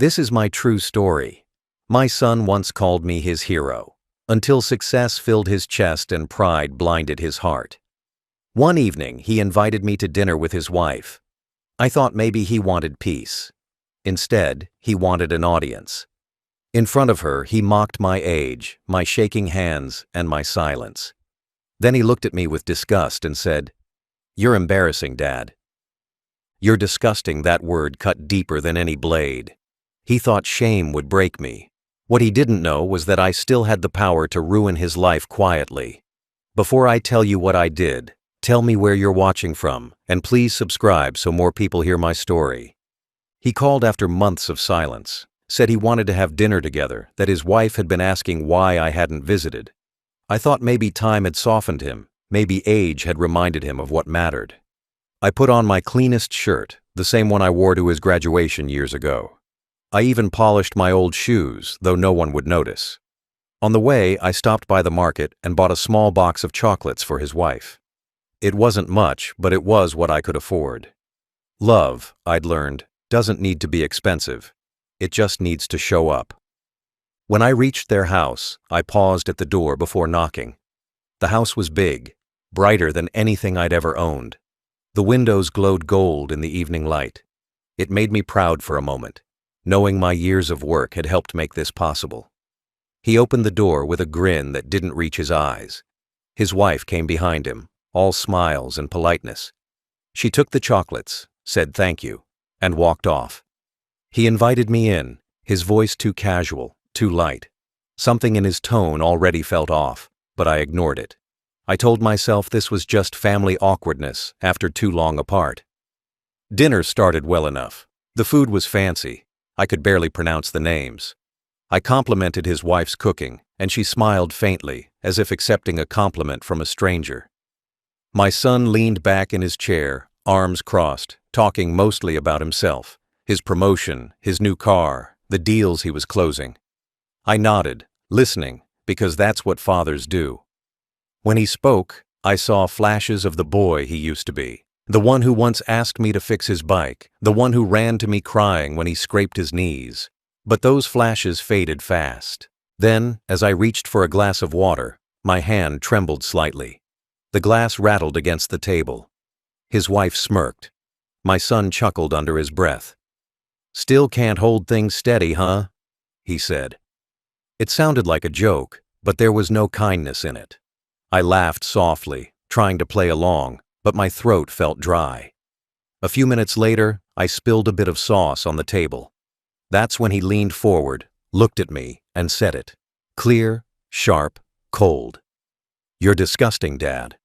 This is my true story. My son once called me his hero, until success filled his chest and pride blinded his heart. One evening, he invited me to dinner with his wife. I thought maybe he wanted peace. Instead, he wanted an audience. In front of her, he mocked my age, my shaking hands, and my silence. Then he looked at me with disgust and said, "You're embarrassing, Dad." "You're disgusting," that word cut deeper than any blade. He thought shame would break me. What he didn't know was that I still had the power to ruin his life quietly. Before I tell you what I did, tell me where you're watching from, and please subscribe so more people hear my story. He called after months of silence, said he wanted to have dinner together, that his wife had been asking why I hadn't visited. I thought maybe time had softened him, maybe age had reminded him of what mattered. I put on my cleanest shirt, the same one I wore to his graduation years ago. I even polished my old shoes, though no one would notice. On the way, I stopped by the market and bought a small box of chocolates for his wife. It wasn't much, but it was what I could afford. Love, I'd learned, doesn't need to be expensive. It just needs to show up. When I reached their house, I paused at the door before knocking. The house was big, brighter than anything I'd ever owned. The windows glowed gold in the evening light. It made me proud for a moment, knowing my years of work had helped make this possible. He opened the door with a grin that didn't reach his eyes. His wife came behind him, all smiles and politeness. She took the chocolates, said thank you, and walked off. He invited me in, his voice too casual, too light. Something in his tone already felt off, but I ignored it. I told myself this was just family awkwardness after too long apart. Dinner started well enough. The food was fancy. I could barely pronounce the names. I complimented his wife's cooking, and she smiled faintly, as if accepting a compliment from a stranger. My son leaned back in his chair, arms crossed, talking mostly about himself, his promotion, his new car, the deals he was closing. I nodded, listening, because that's what fathers do. When he spoke, I saw flashes of the boy he used to be, the one who once asked me to fix his bike, the one who ran to me crying when he scraped his knees. But those flashes faded fast. Then, as I reached for a glass of water, my hand trembled slightly. The glass rattled against the table. His wife smirked. My son chuckled under his breath. "Still can't hold things steady, huh?" he said. It sounded like a joke, but there was no kindness in it. I laughed softly, trying to play along, but my throat felt dry. A few minutes later, I spilled a bit of sauce on the table. That's when he leaned forward, looked at me, and said it. Clear, sharp, cold. "You're disgusting, Dad."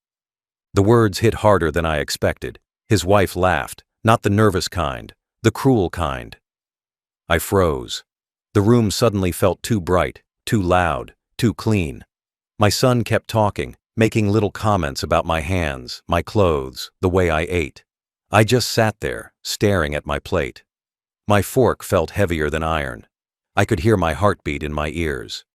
The words hit harder than I expected. His wife laughed, not the nervous kind, the cruel kind. I froze. The room suddenly felt too bright, too loud, too clean. My son kept talking, making little comments about my hands, my clothes, the way I ate. I just sat there, staring at my plate. My fork felt heavier than iron. I could hear my heartbeat in my ears.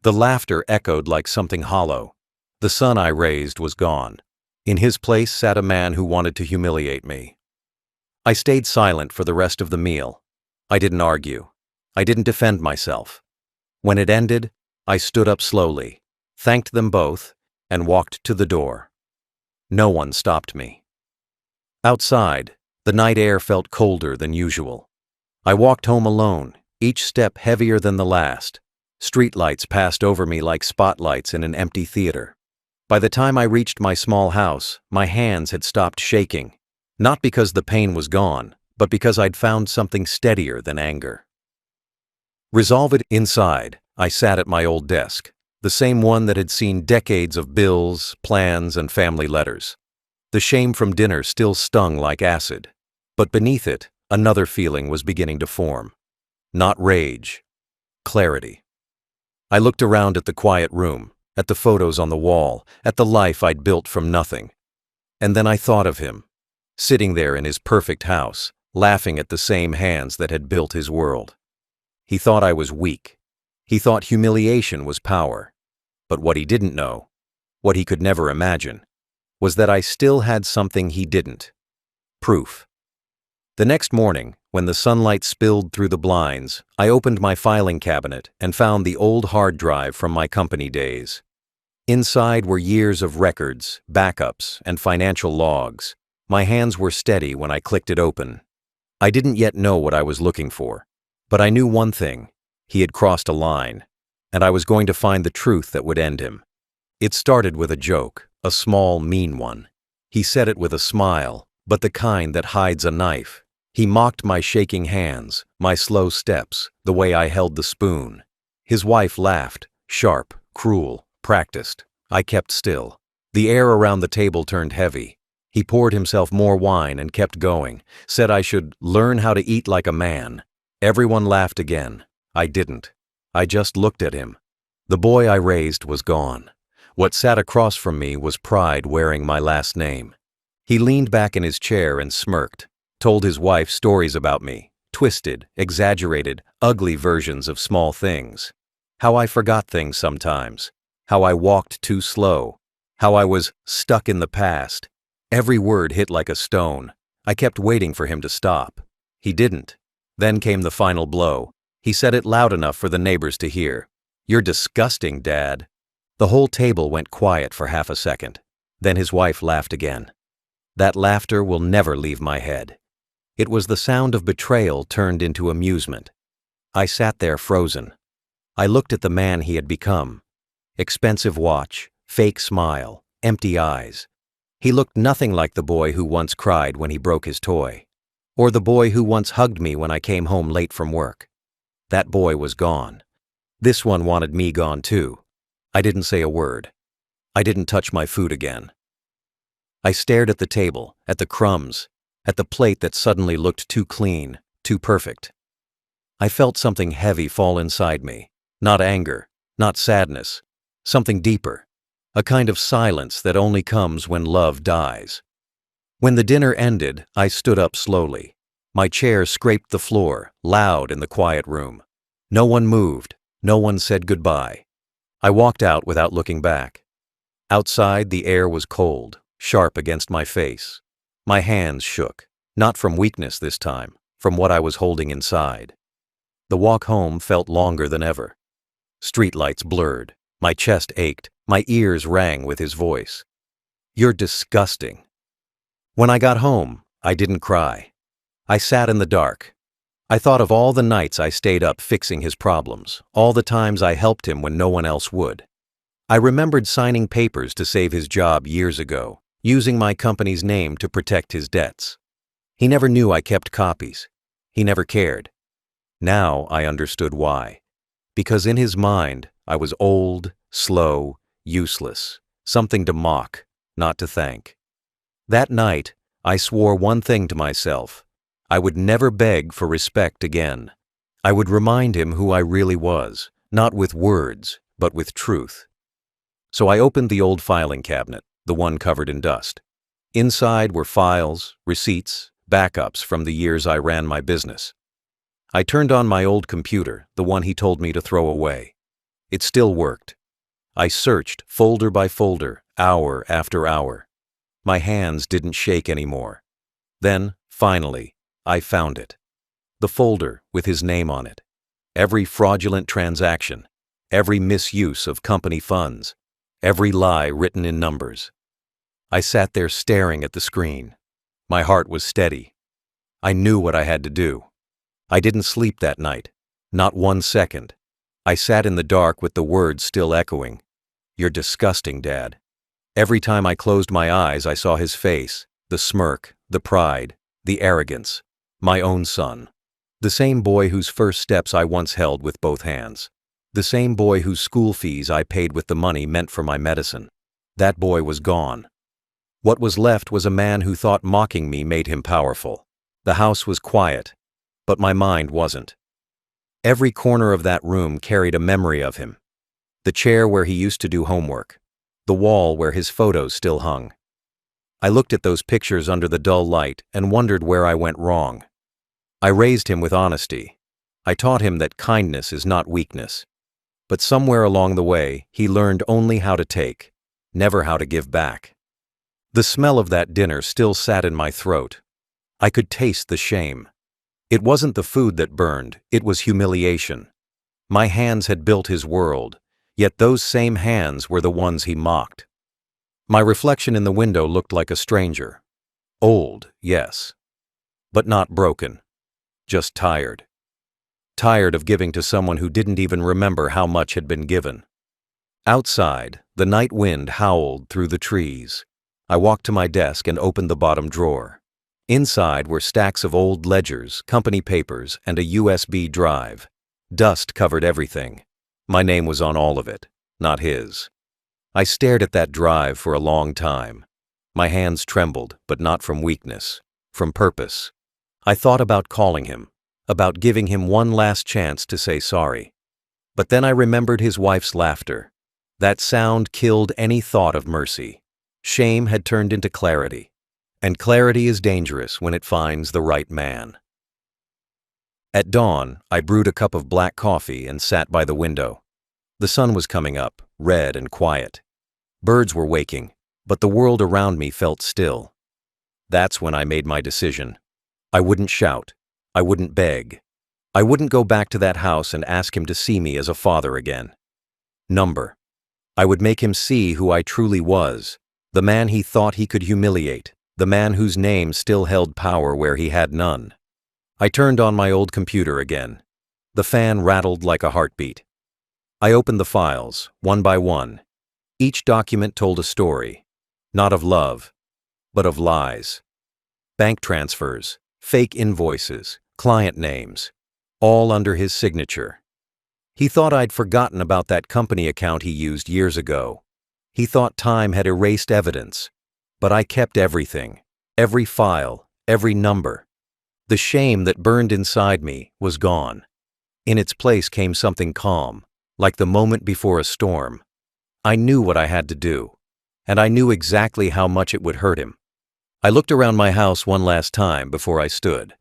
The laughter echoed like something hollow. The son I raised was gone. In his place sat a man who wanted to humiliate me. I stayed silent for the rest of the meal. I didn't argue. I didn't defend myself. When it ended, I stood up slowly, thanked them both, and walked to the door. No one stopped me. Outside, the night air felt colder than usual. I walked home alone, each step heavier than the last. Streetlights passed over me like spotlights in an empty theater. By the time I reached my small house, my hands had stopped shaking. Not because the pain was gone, but because I'd found something steadier than anger. Resolved inside, I sat at my old desk, the same one that had seen decades of bills, plans, and family letters. The shame from dinner still stung like acid, but beneath it, another feeling was beginning to form. Not rage, clarity. I looked around at the quiet room, at the photos on the wall, at the life I'd built from nothing. And then I thought of him, sitting there in his perfect house, laughing at the same hands that had built his world. He thought I was weak. He thought humiliation was power. But what he didn't know, what he could never imagine, was that I still had something he didn't. Proof. The next morning, When the sunlight spilled through the blinds, I opened my filing cabinet and found the old hard drive from my company days. Inside were years of records, backups, and financial logs. My hands were steady when I clicked it open. I didn't yet know what I was looking for, but I knew one thing: he had crossed a line, and I was going to find the truth that would end him. It started with a joke, a small, mean one. He said it with a smile, but the kind that hides a knife. He mocked my shaking hands, my slow steps, the way I held the spoon. His wife laughed, sharp, cruel, practiced. I kept still. The air around the table turned heavy. He poured himself more wine and kept going, said I should learn how to eat like a man. Everyone laughed again. I didn't. I just looked at him. The boy I raised was gone. What sat across from me was pride wearing my last name. He leaned back in his chair and smirked, told his wife stories about me, twisted, exaggerated, ugly versions of small things. How I forgot things sometimes, how I walked too slow, how I was stuck in the past. Every word hit like a stone. I kept waiting for him to stop. He didn't. Then came the final blow. He said it loud enough for the neighbors to hear. "You're disgusting, Dad." The whole table went quiet for half a second. Then his wife laughed again. That laughter will never leave my head. It was the sound of betrayal turned into amusement. I sat there frozen. I looked at the man he had become. Expensive watch, fake smile, empty eyes. He looked nothing like the boy who once cried when he broke his toy, or the boy who once hugged me when I came home late from work. That boy was gone. This one wanted me gone too. I didn't say a word. I didn't touch my food again. I stared at the table, at the crumbs, at the plate that suddenly looked too clean, too perfect. I felt something heavy fall inside me. Not anger, not sadness, something deeper. A kind of silence that only comes when love dies. When the dinner ended, I stood up slowly. My chair scraped the floor, loud in the quiet room. No one moved. No one said goodbye. I walked out without looking back. Outside, the air was cold, sharp against my face. My hands shook, not from weakness this time, from what I was holding inside. The walk home felt longer than ever. Streetlights blurred. My chest ached. My ears rang with his voice. "You're disgusting." When I got home, I didn't cry. I sat in the dark. I thought of all the nights I stayed up fixing his problems, all the times I helped him when no one else would. I remembered signing papers to save his job years ago, using my company's name to protect his debts. He never knew I kept copies. He never cared. Now I understood why. Because in his mind, I was old, slow, useless, something to mock, not to thank. That night, I swore one thing to myself. I would never beg for respect again. I would remind him who I really was, not with words, but with truth. So I opened the old filing cabinet, the one covered in dust. Inside were files, receipts, backups from the years I ran my business. I turned on my old computer, the one he told me to throw away. It still worked. I searched folder by folder, hour after hour. My hands didn't shake anymore. Then, finally, I found it. The folder with his name on it. Every fraudulent transaction, every misuse of company funds, every lie written in numbers. I sat there staring at the screen. My heart was steady. I knew what I had to do. I didn't sleep that night, not 1 second. I sat in the dark with the words still echoing. "You're disgusting, Dad." Every time I closed my eyes, I saw his face, the smirk, the pride, the arrogance. My own son. The same boy whose first steps I once held with both hands. The same boy whose school fees I paid with the money meant for my medicine. That boy was gone. What was left was a man who thought mocking me made him powerful. The house was quiet, but my mind wasn't. Every corner of that room carried a memory of him. The chair where he used to do homework. The wall where his photos still hung. I looked at those pictures under the dull light and wondered where I went wrong. I raised him with honesty. I taught him that kindness is not weakness. But somewhere along the way, he learned only how to take, never how to give back. The smell of that dinner still sat in my throat. I could taste the shame. It wasn't the food that burned, it was humiliation. My hands had built his world, yet those same hands were the ones he mocked. My reflection in the window looked like a stranger. Old, yes, but not broken. Just tired. Tired of giving to someone who didn't even remember how much had been given. Outside, the night wind howled through the trees. I walked to my desk and opened the bottom drawer. Inside were stacks of old ledgers, company papers, and a USB drive. Dust covered everything. My name was on all of it, not his. I stared at that drive for a long time. My hands trembled, but not from weakness, from purpose. I thought about calling him, about giving him one last chance to say sorry. But then I remembered his wife's laughter. That sound killed any thought of mercy. Shame had turned into clarity, and clarity is dangerous when it finds the right man. At dawn, I brewed a cup of black coffee and sat by the window. The sun was coming up, red and quiet. Birds were waking, but the world around me felt still. That's when I made my decision. I wouldn't shout. I wouldn't beg. I wouldn't go back to that house and ask him to see me as a father again. I would make him see who I truly was, the man he thought he could humiliate, the man whose name still held power where he had none. I turned on my old computer again. The fan rattled like a heartbeat. I opened the files, one by one. Each document told a story, not of love, but of lies. Bank transfers, fake invoices, client names, all under his signature. He thought I'd forgotten about that company account he used years ago. He thought time had erased evidence, but I kept everything, every file, every number. The shame that burned inside me was gone. In its place came something calm, like the moment before a storm. I knew what I had to do, and I knew exactly how much it would hurt him. I looked around my house one last time before I stood.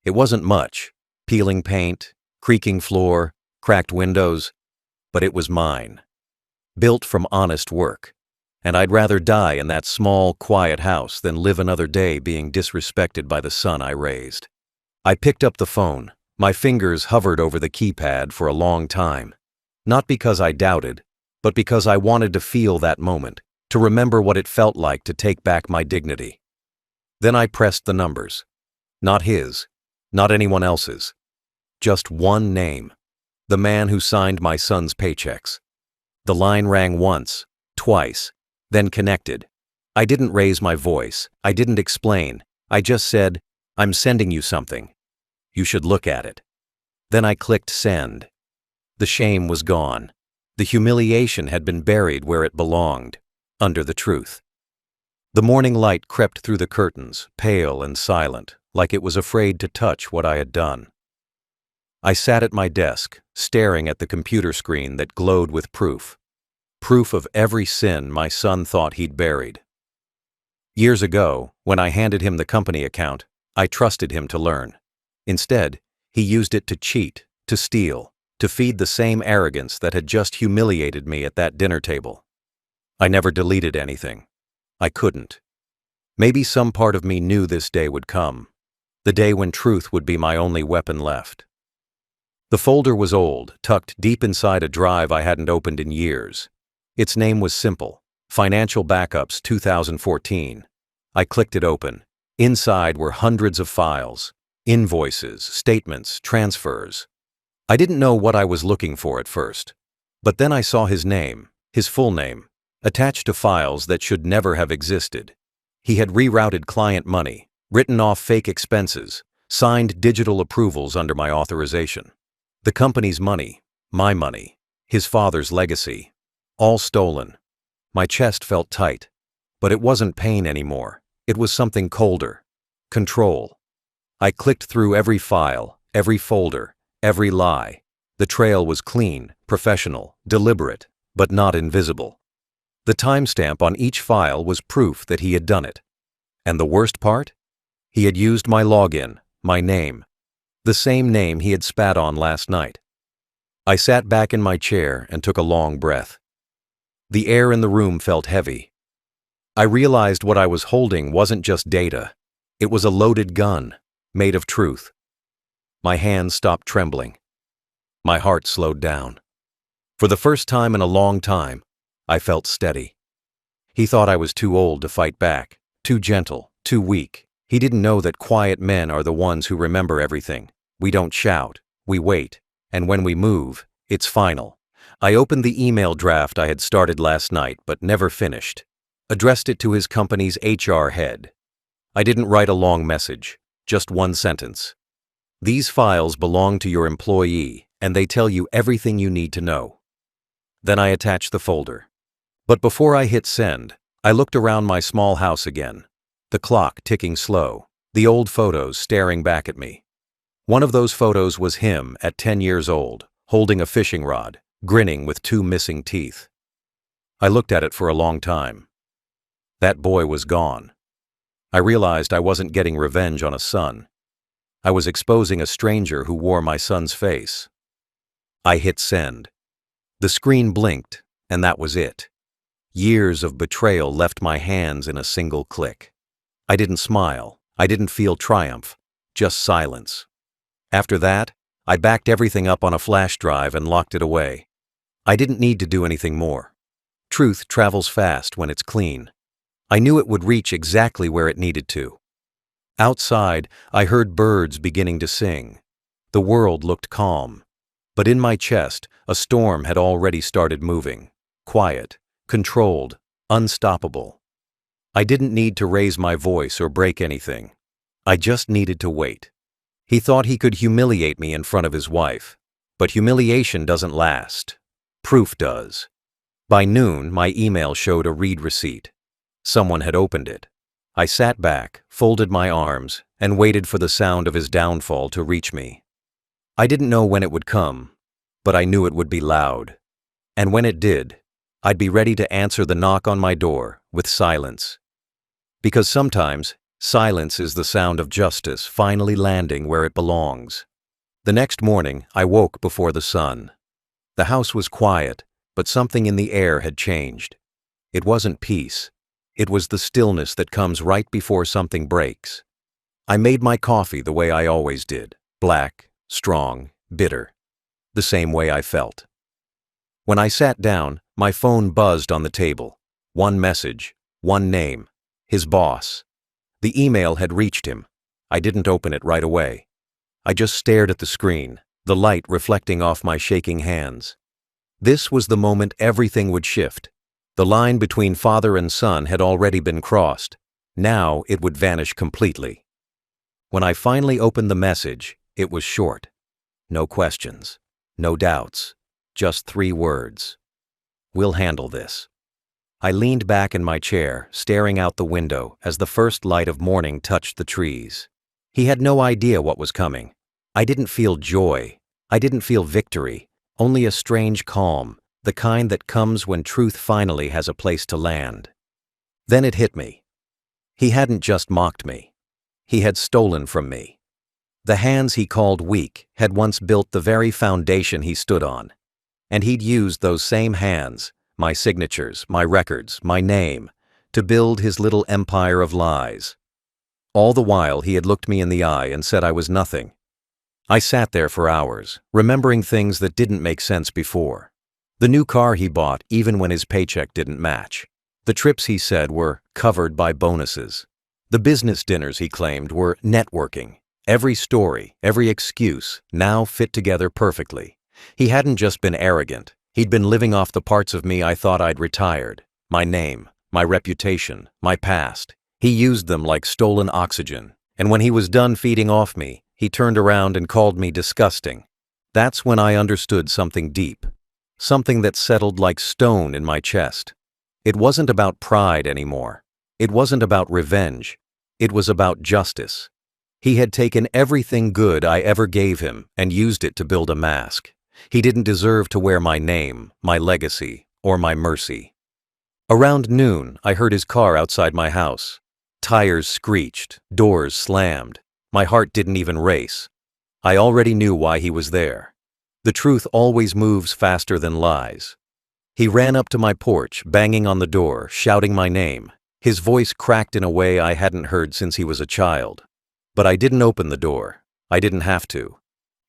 It wasn't much, peeling paint, creaking floor, cracked windows, but it was mine. Built from honest work, and I'd rather die in that small, quiet house than live another day being disrespected by the son I raised. I picked up the phone. My fingers hovered over the keypad for a long time. Not because I doubted, but because I wanted to feel that moment, to remember what it felt like to take back my dignity. Then I pressed the numbers. Not his, not anyone else's. Just one name. The man who signed my son's paychecks. The line rang once, twice, then connected. I didn't raise my voice. I didn't explain. I just said, "I'm sending you something. You should look at it." Then I clicked send. The shame was gone. The humiliation had been buried where it belonged, under the truth. The morning light crept through the curtains, pale and silent, like it was afraid to touch what I had done. I sat at my desk, staring at the computer screen that glowed with proof. Proof of every sin my son thought he'd buried. Years ago, when I handed him the company account, I trusted him to learn. Instead, he used it to cheat, to steal, to feed the same arrogance that had just humiliated me at that dinner table. I never deleted anything. I couldn't. Maybe some part of me knew this day would come, the day when truth would be my only weapon left. The folder was old, tucked deep inside a drive I hadn't opened in years. Its name was simple, Financial Backups 2014. I clicked it open. Inside were hundreds of files, invoices, statements, transfers. I didn't know what I was looking for at first, but then I saw his name, his full name, attached to files that should never have existed. He had rerouted client money, written off fake expenses, signed digital approvals under my authorization. The company's money, my money, his father's legacy, all stolen. My chest felt tight, but it wasn't pain anymore. It was something colder. Control. I clicked through every file, every folder, every lie. The trail was clean, professional, deliberate, but not invisible. The timestamp on each file was proof that he had done it. And the worst part? He had used my login, my name. The same name he had spat on last night. I sat back in my chair and took a long breath. The air in the room felt heavy. I realized what I was holding wasn't just data. It was a loaded gun, made of truth. My hands stopped trembling. My heart slowed down. For the first time in a long time, I felt steady. He thought I was too old to fight back, too gentle, too weak. He didn't know that quiet men are the ones who remember everything. We don't shout, we wait, and when we move, it's final. I opened the email draft I had started last night but never finished. Addressed it to his company's HR head. I didn't write a long message, just one sentence. These files belong to your employee, and they tell you everything you need to know. Then I attached the folder. But before I hit send, I looked around my small house again. The clock ticking slow, the old photos staring back at me. One of those photos was him at 10 years old, holding a fishing rod, grinning with 2 missing teeth. I looked at it for a long time. That boy was gone. I realized I wasn't getting revenge on a son. I was exposing a stranger who wore my son's face. I hit send. The screen blinked, and that was it. Years of betrayal left my hands in a single click. I didn't smile. I didn't feel triumph, just silence. After that, I backed everything up on a flash drive and locked it away. I didn't need to do anything more. Truth travels fast when it's clean. I knew it would reach exactly where it needed to. Outside, I heard birds beginning to sing. The world looked calm. But in my chest, a storm had already started moving. Quiet, controlled, unstoppable. I didn't need to raise my voice or break anything. I just needed to wait. He thought he could humiliate me in front of his wife. But humiliation doesn't last. Proof does. By noon, my email showed a read receipt. Someone had opened it. I sat back, folded my arms, and waited for the sound of his downfall to reach me. I didn't know when it would come, but I knew it would be loud. And when it did, I'd be ready to answer the knock on my door with silence. Because sometimes, silence is the sound of justice finally landing where it belongs. The next morning, I woke before the sun. The house was quiet, but something in the air had changed. It wasn't peace. It was the stillness that comes right before something breaks. I made my coffee the way I always did, black, strong, bitter, the same way I felt. When I sat down, my phone buzzed on the table. One message, one name, his boss. The email had reached him. I didn't open it right away. I just stared at the screen, the light reflecting off my shaking hands. This was the moment everything would shift. The line between father and son had already been crossed. Now it would vanish completely. When I finally opened the message, it was short. No questions, no doubts, just 3 words. We'll handle this. I leaned back in my chair, staring out the window as the first light of morning touched the trees. He had no idea what was coming. I didn't feel joy. I didn't feel victory, only a strange calm, the kind that comes when truth finally has a place to land. Then it hit me. He hadn't just mocked me. He had stolen from me. The hands he called weak had once built the very foundation he stood on. And he'd used those same hands, my signatures, my records, my name, to build his little empire of lies. All the while he had looked me in the eye and said I was nothing. I sat there for hours, remembering things that didn't make sense before. The new car he bought even when his paycheck didn't match. The trips he said were covered by bonuses. The business dinners he claimed were networking. Every story, every excuse, now fit together perfectly. He hadn't just been arrogant. He'd been living off the parts of me I thought I'd retired. My name, my reputation, my past. He used them like stolen oxygen. And when he was done feeding off me, he turned around and called me disgusting. That's when I understood something deep. Something that settled like stone in my chest. It wasn't about pride anymore. It wasn't about revenge. It was about justice. He had taken everything good I ever gave him and used it to build a mask. He didn't deserve to wear my name, my legacy, or my mercy. Around noon, I heard his car outside my house. Tires screeched, doors slammed. My heart didn't even race. I already knew why he was there. The truth always moves faster than lies. He ran up to my porch, banging on the door, shouting my name. His voice cracked in a way I hadn't heard since he was a child. But I didn't open the door. I didn't have to.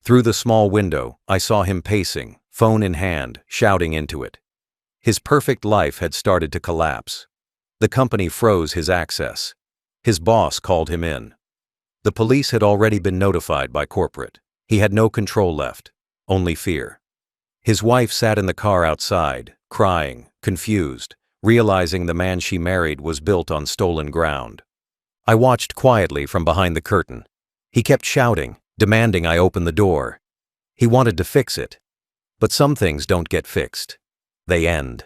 Through the small window, I saw him pacing, phone in hand, shouting into it. His perfect life had started to collapse. The company froze his access. His boss called him in. The police had already been notified by corporate. He had no control left, only fear. His wife sat in the car outside, crying, confused, realizing the man she married was built on stolen ground. I watched quietly from behind the curtain. He kept shouting, demanding I open the door. He wanted to fix it. But some things don't get fixed. They end.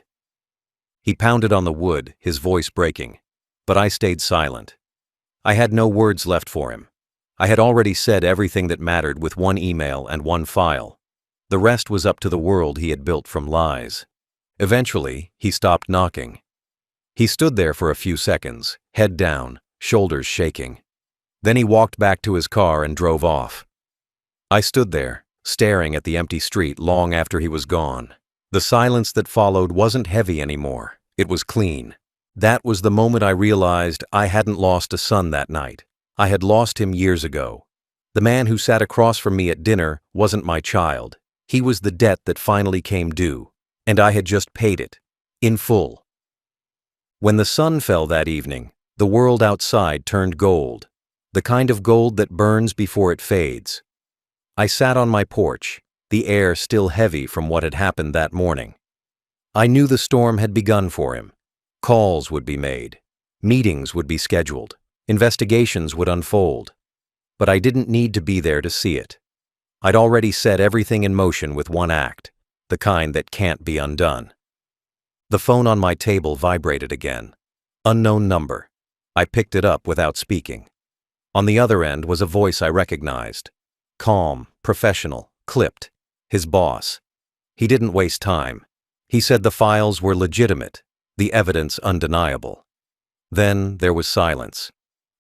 He pounded on the wood, his voice breaking. But I stayed silent. I had no words left for him. I had already said everything that mattered with one email and one file. The rest was up to the world he had built from lies. Eventually, he stopped knocking. He stood there for a few seconds, head down, shoulders shaking. Then he walked back to his car and drove off. I stood there, staring at the empty street long after he was gone. The silence that followed wasn't heavy anymore. It was clean. That was the moment I realized I hadn't lost a son that night. I had lost him years ago. The man who sat across from me at dinner wasn't my child. He was the debt that finally came due, and I had just paid it, in full. When the sun fell that evening, the world outside turned gold, the kind of gold that burns before it fades. I sat on my porch, the air still heavy from what had happened that morning. I knew the storm had begun for him. Calls would be made, meetings would be scheduled, investigations would unfold. But I didn't need to be there to see it. I'd already set everything in motion with one act, the kind that can't be undone. The phone on my table vibrated again. Unknown number. I picked it up without speaking. On the other end was a voice I recognized. Calm, professional, clipped. His boss. He didn't waste time. He said the files were legitimate, the evidence undeniable. Then there was silence.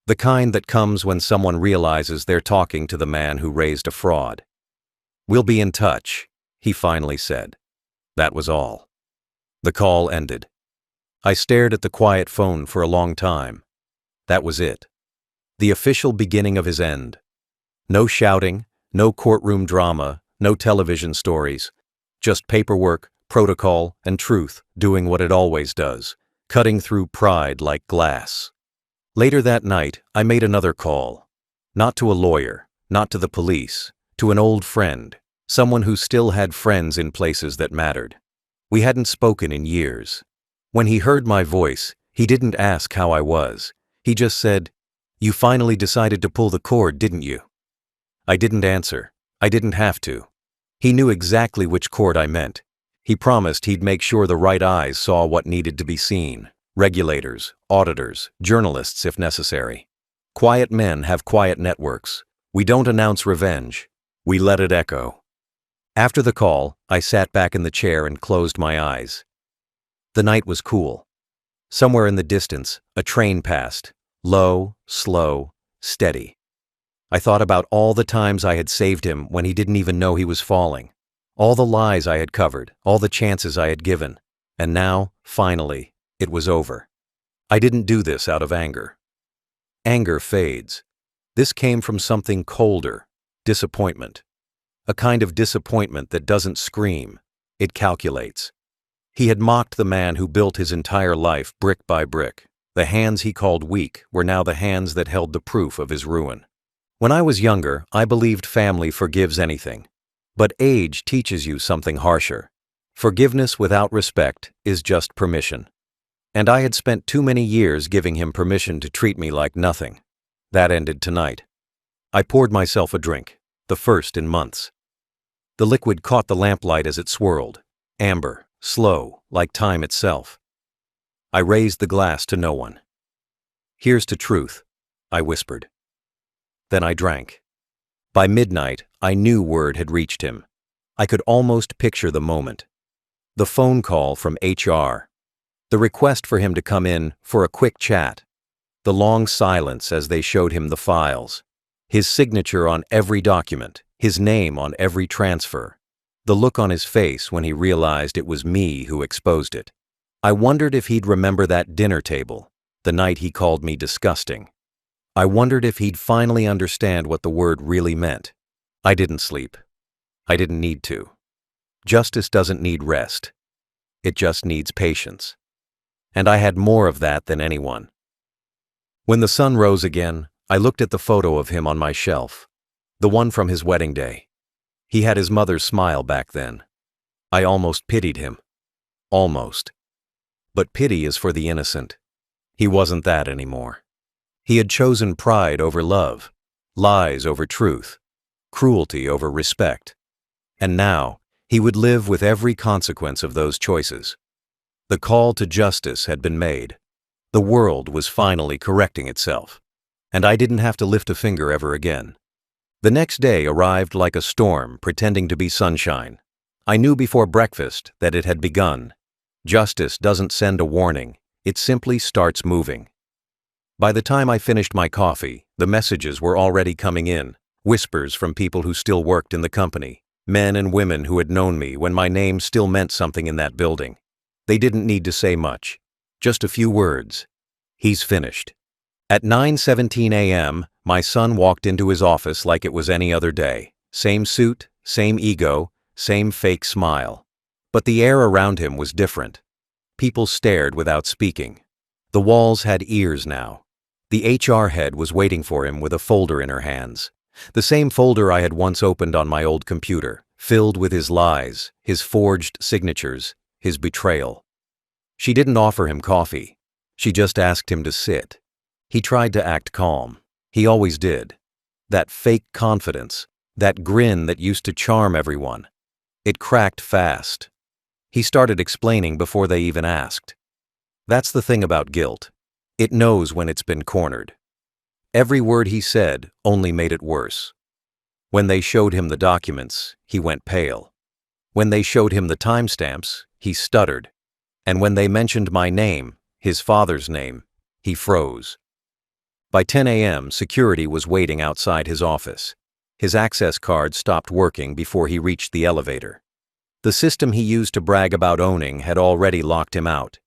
The kind that comes when someone realizes they're talking to the man who raised a fraud. "We'll be in touch," he finally said. That was all. The call ended. I stared at the quiet phone for a long time. That was it. The official beginning of his end. No shouting, no courtroom drama, no television stories. Just paperwork, protocol, and truth doing what it always does, cutting through pride like glass. Later that night, I made another call. Not to a lawyer, not to the police, to an old friend, someone who still had friends in places that mattered. We hadn't spoken in years. When he heard my voice, he didn't ask how I was. He just said, "You finally decided to pull the cord, didn't you?" I didn't answer. I didn't have to. He knew exactly which cord I meant. He promised he'd make sure the right eyes saw what needed to be seen. Regulators, auditors, journalists if necessary. Quiet men have quiet networks. We don't announce revenge. We let it echo. After the call, I sat back in the chair and closed my eyes. The night was cool. Somewhere in the distance, a train passed. Low, slow, steady. I thought about all the times I had saved him when he didn't even know he was falling. All the lies I had covered, all the chances I had given. And now, finally, it was over. I didn't do this out of anger. Anger fades. This came from something colder, disappointment. A kind of disappointment that doesn't scream, it calculates. He had mocked the man who built his entire life brick by brick. The hands he called weak were now the hands that held the proof of his ruin. When I was younger, I believed family forgives anything. But age teaches you something harsher. Forgiveness without respect is just permission. And I had spent too many years giving him permission to treat me like nothing. That ended tonight. I poured myself a drink, the first in months. The liquid caught the lamplight as it swirled, amber, slow, like time itself. I raised the glass to no one. "Here's to truth," I whispered. Then I drank. By midnight, I knew word had reached him. I could almost picture the moment. The phone call from HR. The request for him to come in for a quick chat. The long silence as they showed him the files. His signature on every document, his name on every transfer. The look on his face when he realized it was me who exposed it. I wondered if he'd remember that dinner table, the night he called me disgusting. I wondered if he'd finally understand what the word really meant. I didn't sleep. I didn't need to. Justice doesn't need rest. It just needs patience. And I had more of that than anyone. When the sun rose again, I looked at the photo of him on my shelf, the one from his wedding day. He had his mother's smile back then. I almost pitied him. Almost. But pity is for the innocent. He wasn't that anymore. He had chosen pride over love, lies over truth, cruelty over respect. And now, he would live with every consequence of those choices. The call to justice had been made. The world was finally correcting itself. And I didn't have to lift a finger ever again. The next day arrived like a storm pretending to be sunshine. I knew before breakfast that it had begun. Justice doesn't send a warning, it simply starts moving. By the time I finished my coffee, the messages were already coming in, whispers from people who still worked in the company, men and women who had known me when my name still meant something in that building. They didn't need to say much, just a few words. He's finished. At 9:17 a.m., my son walked into his office like it was any other day. Same suit, same ego, same fake smile. But the air around him was different. People stared without speaking. The walls had ears now. The HR head was waiting for him with a folder in her hands. The same folder I had once opened on my old computer, filled with his lies, his forged signatures, his betrayal. She didn't offer him coffee. She just asked him to sit. He tried to act calm. He always did. That fake confidence, that grin that used to charm everyone. It cracked fast. He started explaining before they even asked. That's the thing about guilt. It knows when it's been cornered. Every word he said only made it worse. When they showed him the documents, he went pale. When they showed him the timestamps, he stuttered. And when they mentioned my name, his father's name, he froze. By 10 a.m., security was waiting outside his office. His access card stopped working before he reached the elevator. The system he used to brag about owning had already locked him out.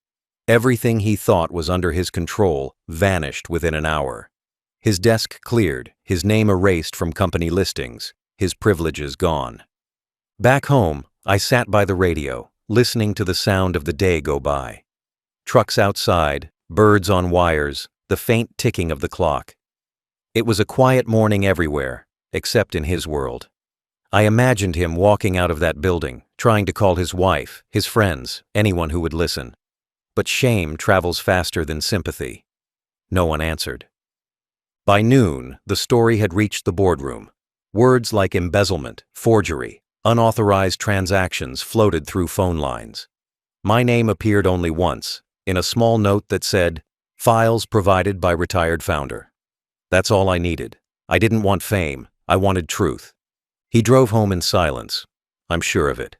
Everything he thought was under his control vanished within an hour. His desk cleared, his name erased from company listings, his privileges gone. Back home, I sat by the radio, listening to the sound of the day go by. Trucks outside, birds on wires, the faint ticking of the clock. It was a quiet morning everywhere, except in his world. I imagined him walking out of that building, trying to call his wife, his friends, anyone who would listen. But shame travels faster than sympathy. No one answered. By noon, the story had reached the boardroom. Words like embezzlement, forgery, unauthorized transactions floated through phone lines. My name appeared only once, in a small note that said, "Files provided by retired founder." That's all I needed. I didn't want fame, I wanted truth. He drove home in silence. I'm sure of it.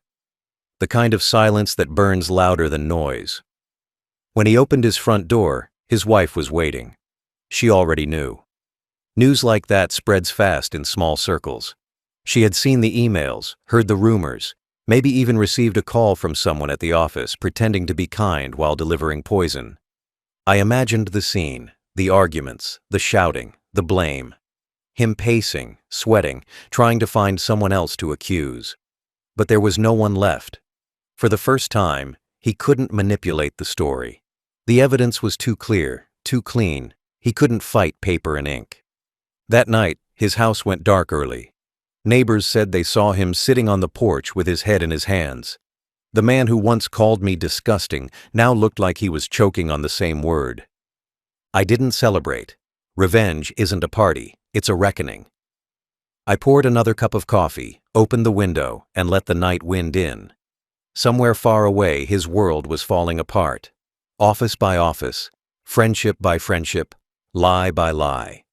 The kind of silence that burns louder than noise. When he opened his front door, his wife was waiting. She already knew. News like that spreads fast in small circles. She had seen the emails, heard the rumors, maybe even received a call from someone at the office pretending to be kind while delivering poison. I imagined the scene, the arguments, the shouting, the blame. Him pacing, sweating, trying to find someone else to accuse. But there was no one left. For the first time, he couldn't manipulate the story. The evidence was too clear, too clean. He couldn't fight paper and ink. That night, his house went dark early. Neighbors said they saw him sitting on the porch with his head in his hands. The man who once called me disgusting now looked like he was choking on the same word. I didn't celebrate. Revenge isn't a party, it's a reckoning. I poured another cup of coffee, opened the window, and let the night wind in. Somewhere far away, his world was falling apart. Office by office, friendship by friendship, lie by lie.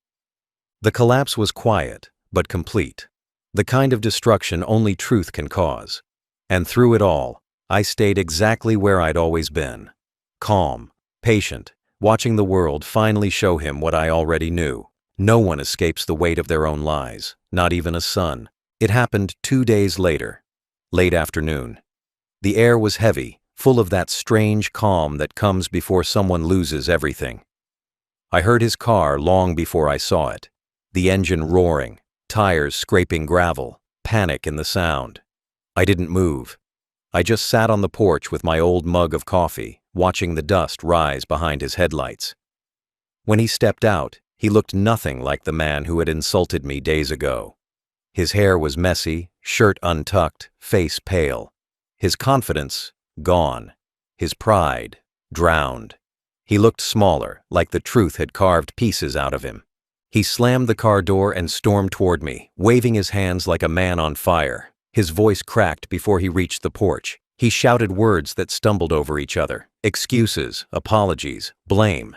The collapse was quiet, but complete. The kind of destruction only truth can cause. And through it all, I stayed exactly where I'd always been. Calm, patient, watching the world finally show him what I already knew. No one escapes the weight of their own lies, not even a son. It happened 2 days later, late afternoon. The air was heavy, full of that strange calm that comes before someone loses everything. I heard his car long before I saw it. The engine roaring, tires scraping gravel, panic in the sound. I didn't move. I just sat on the porch with my old mug of coffee, watching the dust rise behind his headlights. When he stepped out, he looked nothing like the man who had insulted me days ago. His hair was messy, shirt untucked, face pale. His confidence, gone. His pride, drowned. He looked smaller, like the truth had carved pieces out of him. He slammed the car door and stormed toward me, waving his hands like a man on fire. His voice cracked before he reached the porch. He shouted words that stumbled over each other. Excuses, apologies, blame.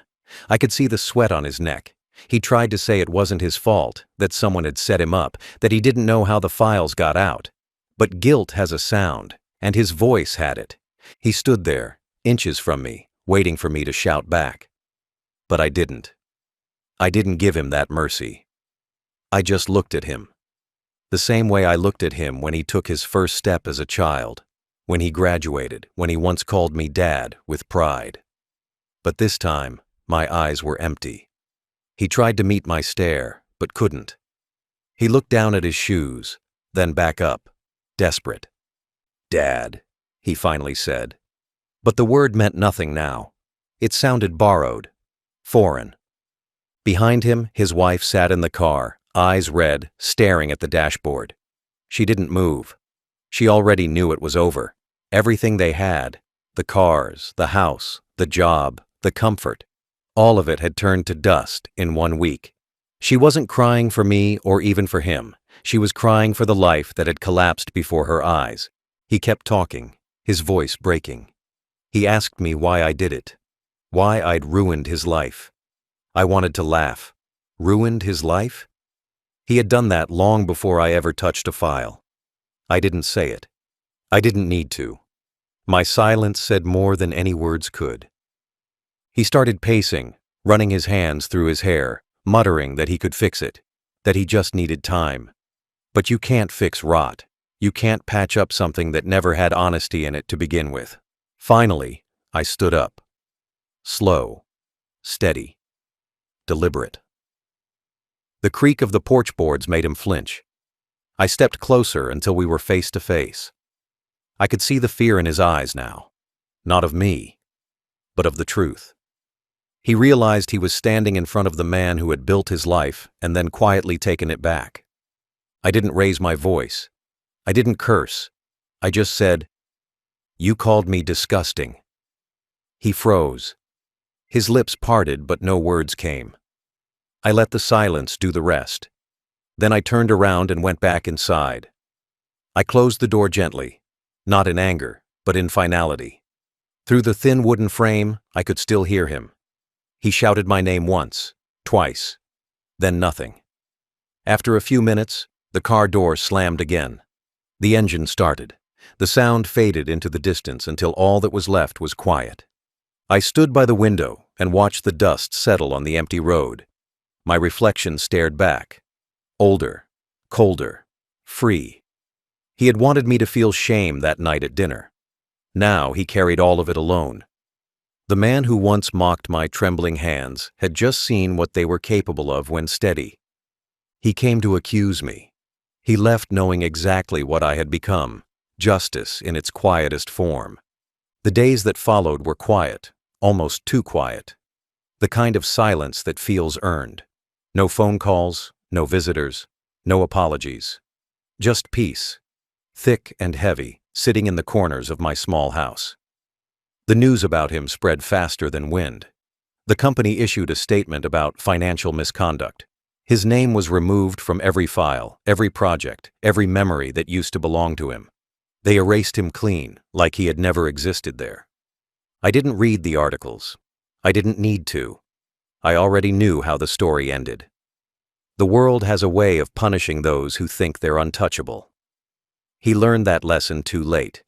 I could see the sweat on his neck. He tried to say it wasn't his fault, that someone had set him up, that he didn't know how the files got out. But guilt has a sound, and his voice had it. He stood there, inches from me, waiting for me to shout back. But I didn't. I didn't give him that mercy. I just looked at him. The same way I looked at him when he took his first step as a child, when he graduated, when he once called me Dad with pride. But this time, my eyes were empty. He tried to meet my stare, but couldn't. He looked down at his shoes, then back up, desperate. Dad, he finally said. But the word meant nothing now. It sounded borrowed, foreign. Behind him, his wife sat in the car, eyes red, staring at the dashboard. She didn't move. She already knew it was over. Everything they had, the cars, the house, the job, the comfort, all of it had turned to dust in 1 week. She wasn't crying for me or even for him. She was crying for the life that had collapsed before her eyes. He kept talking, his voice breaking. He asked me why I did it, why I'd ruined his life. I wanted to laugh. Ruined his life? He had done that long before I ever touched a file. I didn't say it. I didn't need to. My silence said more than any words could. He started pacing, running his hands through his hair, muttering that he could fix it, that he just needed time. But you can't fix rot. You can't patch up something that never had honesty in it to begin with. Finally, I stood up. Slow, steady, deliberate. The creak of the porch boards made him flinch. I stepped closer until we were face to face. I could see the fear in his eyes now, not of me, but of the truth. He realized he was standing in front of the man who had built his life and then quietly taken it back. I didn't raise my voice. I didn't curse. I just said, "You called me disgusting." He froze. His lips parted, but no words came. I let the silence do the rest. Then I turned around and went back inside. I closed the door gently, not in anger, but in finality. Through the thin wooden frame, I could still hear him. He shouted my name once, twice, then nothing. After a few minutes, the car door slammed again. The engine started. The sound faded into the distance until all that was left was quiet. I stood by the window and watched the dust settle on the empty road. My reflection stared back. Older, colder, free. He had wanted me to feel shame that night at dinner. Now he carried all of it alone. The man who once mocked my trembling hands had just seen what they were capable of when steady. He came to accuse me. He left knowing exactly what I had become, justice in its quietest form. The days that followed were quiet, almost too quiet. The kind of silence that feels earned. No phone calls, no visitors, no apologies. Just peace, thick and heavy, sitting in the corners of my small house. The news about him spread faster than wind. The company issued a statement about financial misconduct. His name was removed from every file, every project, every memory that used to belong to him. They erased him clean, like he had never existed there. I didn't read the articles. I didn't need to. I already knew how the story ended. The world has a way of punishing those who think they're untouchable. He learned that lesson too late.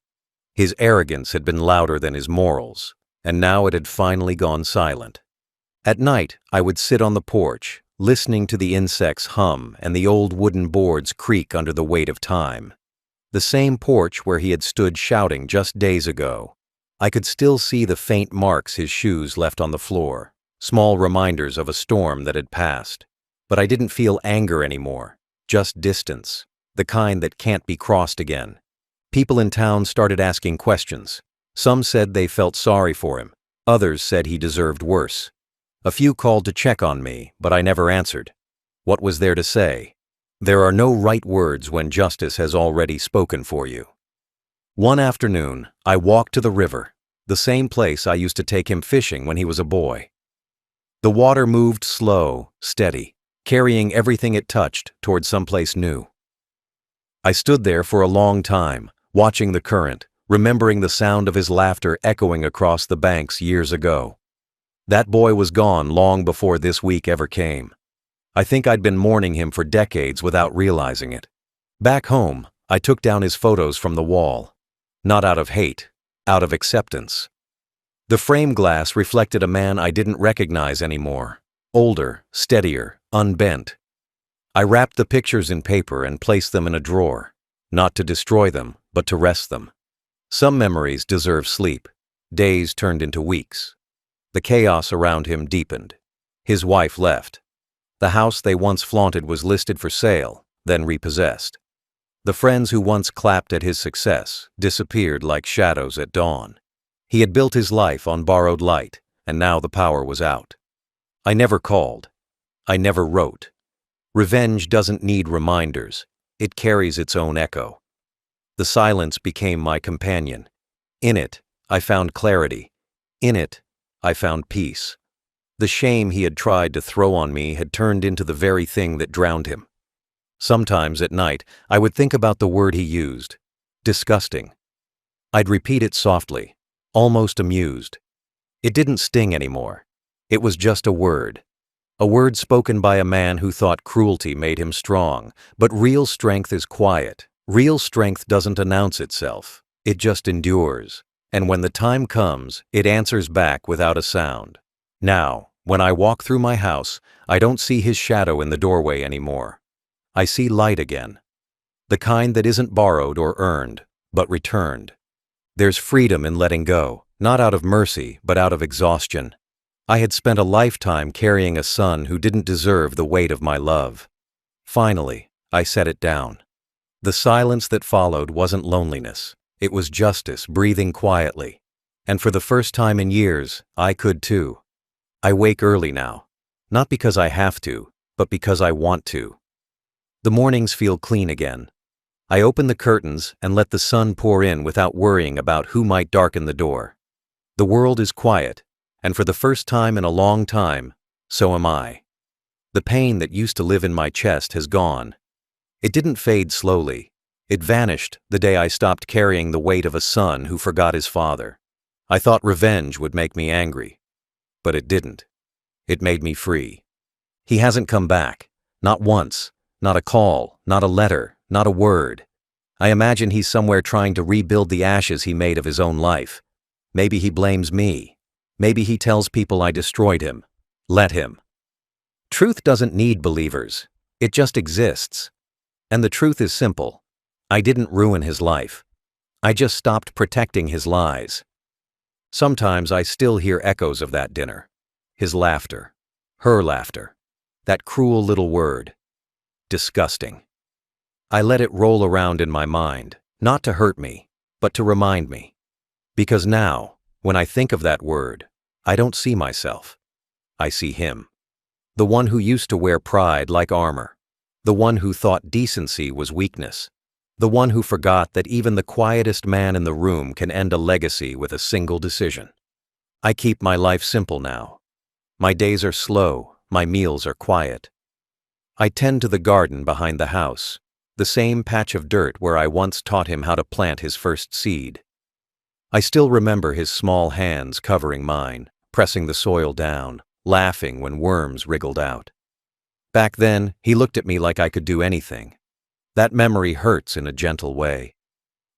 His arrogance had been louder than his morals, and now it had finally gone silent. At night, I would sit on the porch, listening to the insects hum and the old wooden boards creak under the weight of time. The same porch where he had stood shouting just days ago. I could still see the faint marks his shoes left on the floor, small reminders of a storm that had passed. But I didn't feel anger anymore, just distance, the kind that can't be crossed again. People in town started asking questions. Some said they felt sorry for him. Others said he deserved worse. A few called to check on me, but I never answered. What was there to say? There are no right words when justice has already spoken for you. One afternoon, I walked to the river, the same place I used to take him fishing when he was a boy. The water moved slow, steady, carrying everything it touched toward someplace new. I stood there for a long time, watching the current, remembering the sound of his laughter echoing across the banks years ago. That boy was gone long before this week ever came. I think I'd been mourning him for decades without realizing it. Back home, I took down his photos from the wall. Not out of hate, out of acceptance. The frame glass reflected a man I didn't recognize anymore. Older, steadier, unbent. I wrapped the pictures in paper and placed them in a drawer. Not to destroy them, but to rest them. Some memories deserve sleep. Days turned into weeks. The chaos around him deepened. His wife left. The house they once flaunted was listed for sale, then repossessed. The friends who once clapped at his success disappeared like shadows at dawn. He had built his life on borrowed light, and now the power was out. I never called. I never wrote. Revenge doesn't need reminders. It carries its own echo. The silence became my companion. In it, I found clarity. In it, I found peace. The shame he had tried to throw on me had turned into the very thing that drowned him. Sometimes at night, I would think about the word he used. Disgusting. I'd repeat it softly, almost amused. It didn't sting anymore. It was just a word. A word spoken by a man who thought cruelty made him strong, but real strength is quiet. Real strength doesn't announce itself. It just endures. And when the time comes, it answers back without a sound. Now, when I walk through my house, I don't see his shadow in the doorway anymore. I see light again. The kind that isn't borrowed or earned, but returned. There's freedom in letting go, not out of mercy, but out of exhaustion. I had spent a lifetime carrying a son who didn't deserve the weight of my love. Finally, I set it down. The silence that followed wasn't loneliness. It was justice breathing quietly. And for the first time in years, I could too. I wake early now. Not because I have to, but because I want to. The mornings feel clean again. I open the curtains and let the sun pour in without worrying about who might darken the door. The world is quiet, and for the first time in a long time, so am I. The pain that used to live in my chest has gone. It didn't fade slowly. It vanished the day I stopped carrying the weight of a son who forgot his father. I thought revenge would make me angry, but it didn't. It made me free. He hasn't come back, not once, not a call, not a letter, not a word. I imagine he's somewhere trying to rebuild the ashes he made of his own life. Maybe he blames me. Maybe he tells people I destroyed him. Let him. Truth doesn't need believers. It just exists. And the truth is simple. I didn't ruin his life. I just stopped protecting his lies. Sometimes I still hear echoes of that dinner. His laughter. Her laughter. That cruel little word. Disgusting. I let it roll around in my mind, not to hurt me, but to remind me. Because now, when I think of that word, I don't see myself. I see him. The one who used to wear pride like armor. The one who thought decency was weakness. The one who forgot that even the quietest man in the room can end a legacy with a single decision. I keep my life simple now. My days are slow, my meals are quiet. I tend to the garden behind the house, the same patch of dirt where I once taught him how to plant his first seed. I still remember his small hands covering mine, pressing the soil down, laughing when worms wriggled out. Back then, he looked at me like I could do anything. That memory hurts in a gentle way.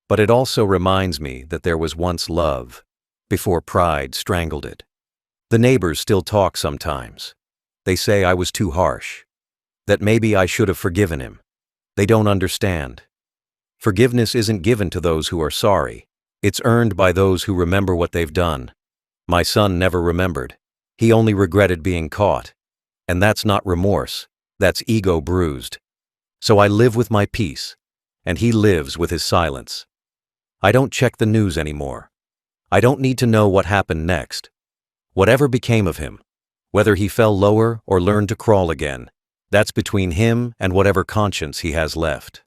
But it also reminds me that there was once love, before pride strangled it. The neighbors still talk sometimes. They say I was too harsh, that maybe I should have forgiven him. They don't understand. Forgiveness isn't given to those who are sorry. It's earned by those who remember what they've done. My son never remembered. He only regretted being caught. And that's not remorse, that's ego bruised. So I live with my peace, and he lives with his silence. I don't check the news anymore. I don't need to know what happened next. Whatever became of him, whether he fell lower or learned to crawl again, that's between him and whatever conscience he has left.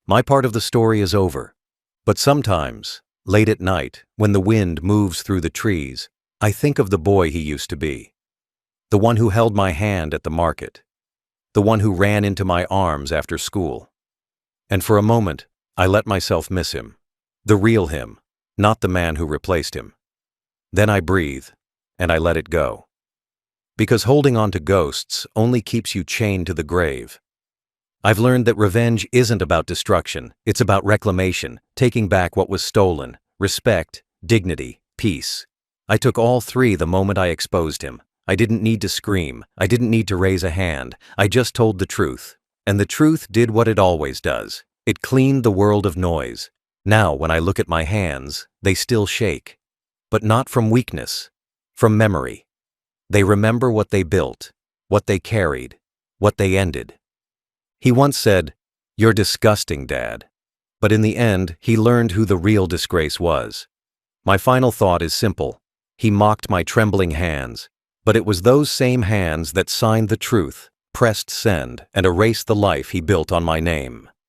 My part of the story is over. But sometimes, late at night, when the wind moves through the trees, I think of the boy he used to be. The one who held my hand at the market. The one who ran into my arms after school. And for a moment, I let myself miss him. The real him, not the man who replaced him. Then I breathe, and I let it go. Because holding on to ghosts only keeps you chained to the grave. I've learned that revenge isn't about destruction, it's about reclamation, taking back what was stolen, respect, dignity, peace. I took all three the moment I exposed him. I didn't need to scream, I didn't need to raise a hand, I just told the truth. And the truth did what it always does. It cleaned the world of noise. Now, when I look at my hands, they still shake. But not from weakness, from memory. They remember what they built, what they carried, what they ended. He once said, "You're disgusting, Dad." But in the end, he learned who the real disgrace was. My final thought is simple. He mocked my trembling hands, but it was those same hands that signed the truth, pressed send, and erased the life he built on my name.